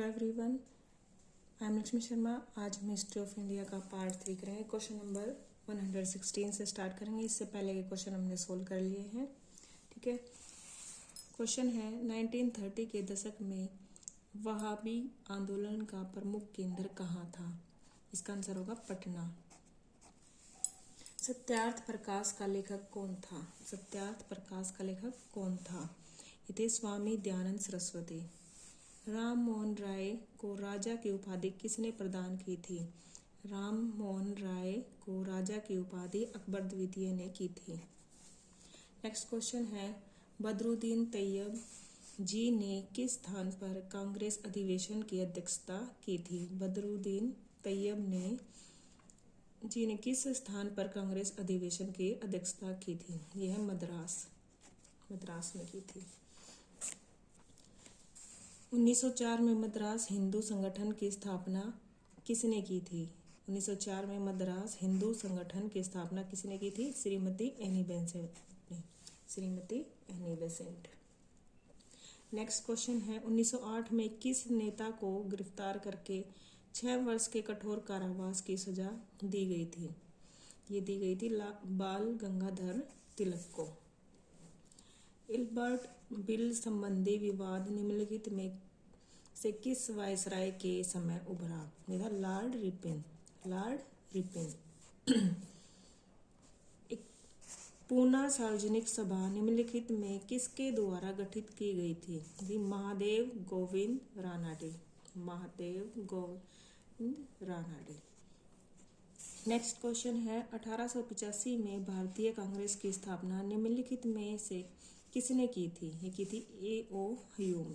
Hello everyone, I am Lakshmi Sharma. आज हम history of India का पार्ट 3 करेंगे। क्वेश्चन नंबर 116 से स्टार्ट करेंगे। इससे पहले के क्वेश्चन हमने सोल्व कर लिए हैं। ठीक है, क्वेश्चन है 1930 के दशक में वहाबी आंदोलन का प्रमुख केंद्र कहाँ था? इसका आंसर होगा पटना। सत्यार्थ प्रकाश का लेखक कौन था? सत्यार्थ प्रकाश का लेखक कौन था? ये थे स्वामी दयानंद सरस्वती। राम मोहन राय को राजा की उपाधि किसने प्रदान की थी? राम मोहन राय को राजा की उपाधि अकबर द्वितीय ने की थी। नेक्स्ट क्वेश्चन है बदरुद्दीन तैयब जी ने किस स्थान पर कांग्रेस अधिवेशन की अध्यक्षता की थी? बदरुद्दीन तैयब जी ने किस स्थान पर कांग्रेस अधिवेशन की अध्यक्षता की थी? यह है मद्रास में की थी। 1904 में मद्रास हिंदू संगठन की स्थापना किसने की थी? 1904 में मद्रास हिंदू संगठन की स्थापना किसने की थी? Shrimati Annie Besant. Next question है 1908 में किस नेता को गिरफ्तार करके 6 वर्ष के कठोर कारावास की सजा दी गई थी? ये दी गई थी बाल गंगाधर तिलक को। इल्बर्ट बिल संबंधी विवाद निम्नलिखित में से किस वायसराय के समय उभरा? यह लॉर्ड रिपन। एक पूना सार्वजनिक सभा निम्नलिखित में किसके द्वारा गठित की गई थी? महादेव गोविंद रानाडे। नेक्स्ट क्वेश्चन है 1885 में भारतीय कांग्रेस की स्थापना निम्नलिखित में से किसने की थी? ये की थी A.O. ह्यूम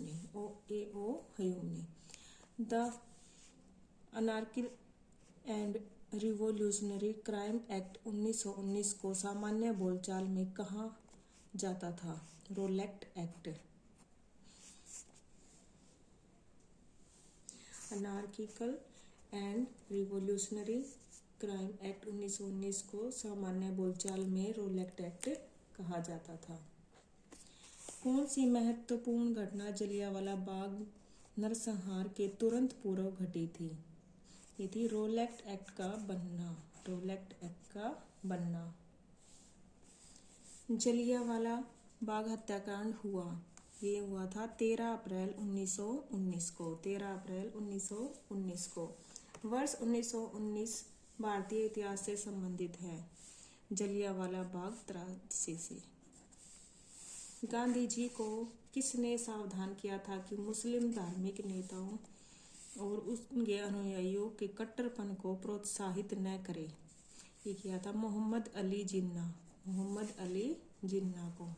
ने। The anarchical and revolutionary crime act 1919 को सामान्य बोलचाल में कहा जाता था? Rowlatt act. Anarchical and revolutionary crime act 1919 को सामान्य बोलचाल में रोलेक्ट एक्ट कहा जाता था। कौन सी महत्वपूर्ण घटना जलियांवाला बाग नरसंहार के तुरंत पूर्व घटी थी? ये थी रोलेक्ट एक्ट का बनना। जलियांवाला बाग हत्याकांड ये हुआ था 13 अप्रैल 1919 को। वर्ष 1919 भारतीय इतिहास से संबंधित है। जलियांवाला बाग त्रासदी से। गांधी जी को किसने सावधान किया था कि मुस्लिम धार्मिक नेताओं और उनके अनुयायियों के कट्टरपन को प्रोत्साहित न करे? ये किया था मोहम्मद अली जिन्ना को।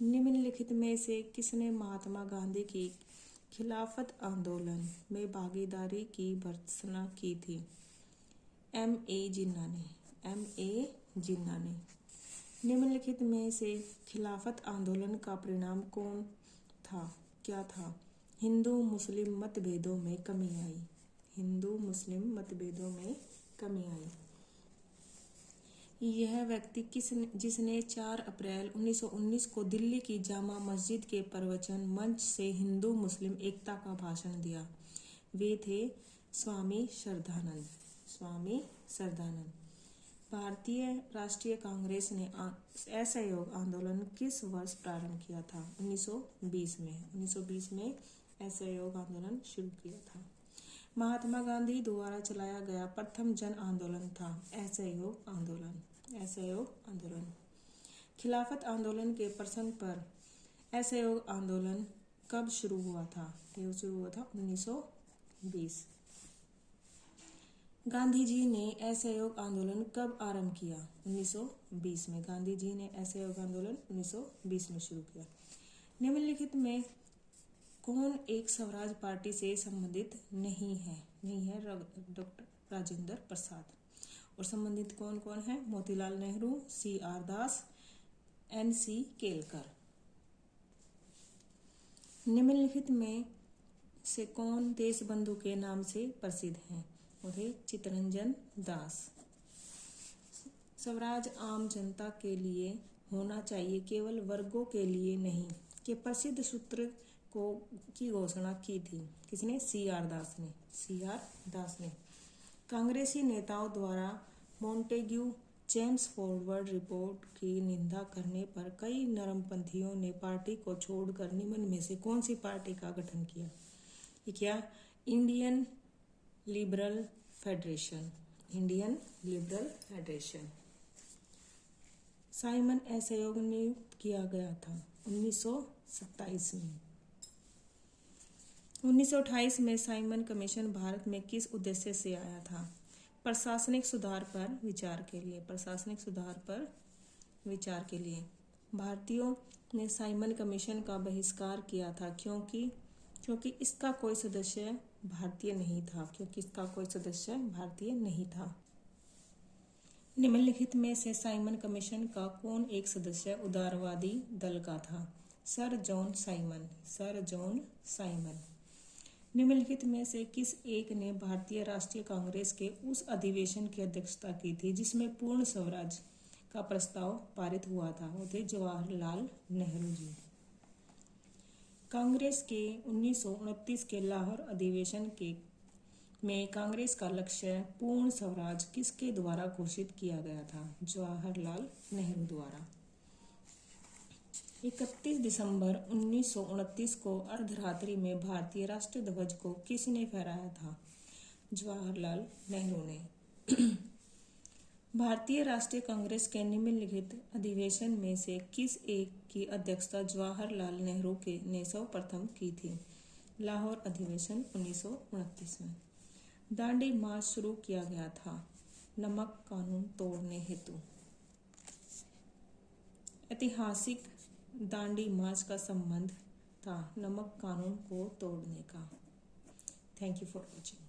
निम्नलिखित में से किसने महात्मा गांधी की खिलाफत आंदोलन में भागीदारी की भर्त्सना की थी? M.A. जिन्ना ने। निम्नलिखित में से खिलाफत आंदोलन का परिणाम क्या था? हिंदू मुस्लिम मतभेदों में कमी आई। यह व्यक्ति जिसने 4 अप्रैल 1919 को दिल्ली की जामा मस्जिद के प्रवचन मंच से हिंदू मुस्लिम एकता का भाषण दिया, वे थे स्वामी श्रद्धानंद। भारतीय राष्ट्रीय कांग्रेस ने असहयोग आंदोलन किस वर्ष प्रारंभ किया था? 1920 में असहयोग आंदोलन शुरू किया था। महात्मा गांधी द्वारा चलाया गया प्रथम जन आंदोलन था असहयोग आंदोलन। खिलाफत आंदोलन के प्रसंग पर असहयोग आंदोलन कब शुरू हुआ था? यह शुरू हुआ था 1920। गांधी जी ने असहयोग आंदोलन कब आरंभ किया? 1920 में। गांधी जी ने असहयोग आंदोलन 1920 में शुरू किया। निम्नलिखित में कौन एक स्वराज पार्टी से संबंधित नहीं है? डॉक्टर राजेंद्र प्रसाद। और संबंधित कौन कौन है? मोतीलाल नेहरू, C.R. दास, N.C. केलकर। निम्नलिखित में से कौन देशबंधु के नाम से प्रसिद्ध हैं? वो थे चित्तरंजन दास। स्वराज आम जनता के लिए होना चाहिए, केवल वर्गों के लिए नहीं, के प्रसिद्ध सूत्र को की घोषणा की थी? किसने? C.R. दास ने। C.R. दास ने। कांग्रेसी नेताओं द्वारा मोंटेग्यू चेम्सफोर्ड रिपोर्ट की निंदा करने पर कई नरमपंथियों ने पार्टी को छोड़कर निम्न में से कौन सी पार्टी का गठन किया? ये क्या? Indian liberal federation. Indian liberal federation. Simon असहयोग नियुक्त किया गया था 1927 में। 1928 में साइमन कमीशन भारत में किस उद्देश्य से आया था? प्रशासनिक सुधार पर विचार के लिए। प्रशासनिक सुधार पर विचार के लिए। भारतीयों ने साइमन कमीशन का बहिष्कार किया था क्योंकि इसका कोई सदस्य भारतीय नहीं था। क्योंकि इसका कोई सदस्य भारतीय नहीं था। निम्नलिखित में से साइमन कमीशन का कौन एक सदस्य उदारवादी दल का था? Sir John Simon. Sir John Simon. निम्नलिखित में से किस एक ने भारतीय राष्ट्रीय कांग्रेस के उस अधिवेशन की अध्यक्षता की थी जिसमें पूर्ण स्वराज का प्रस्ताव पारित हुआ था? वो थे जवाहरलाल नेहरू जी। कांग्रेस के 1929 के लाहौर अधिवेशन में कांग्रेस का लक्ष्य पूर्ण स्वराज किसके द्वारा घोषित किया गया था? जवाहरलाल नेहरू द्वारा। 31 दिसंबर 1929 को अर्धरात्रि में भारतीय राष्ट्रीय ध्वज को किसने फहराया था? जवाहरलाल नेहरू ने। भारतीय राष्ट्रीय कांग्रेस के निम्नलिखित अधिवेशन में से किस एक की अध्यक्षता जवाहरलाल नेहरू ने सर्वप्रथम की थी? लाहौर अधिवेशन 1929 में। दांडी मार्च शुरू किया गया था नमक कानून तोड़ने हेतु। ऐतिहासिक दांडी मार्च का संबंध था नमक कानून को तोड़ने का। Thank you for watching.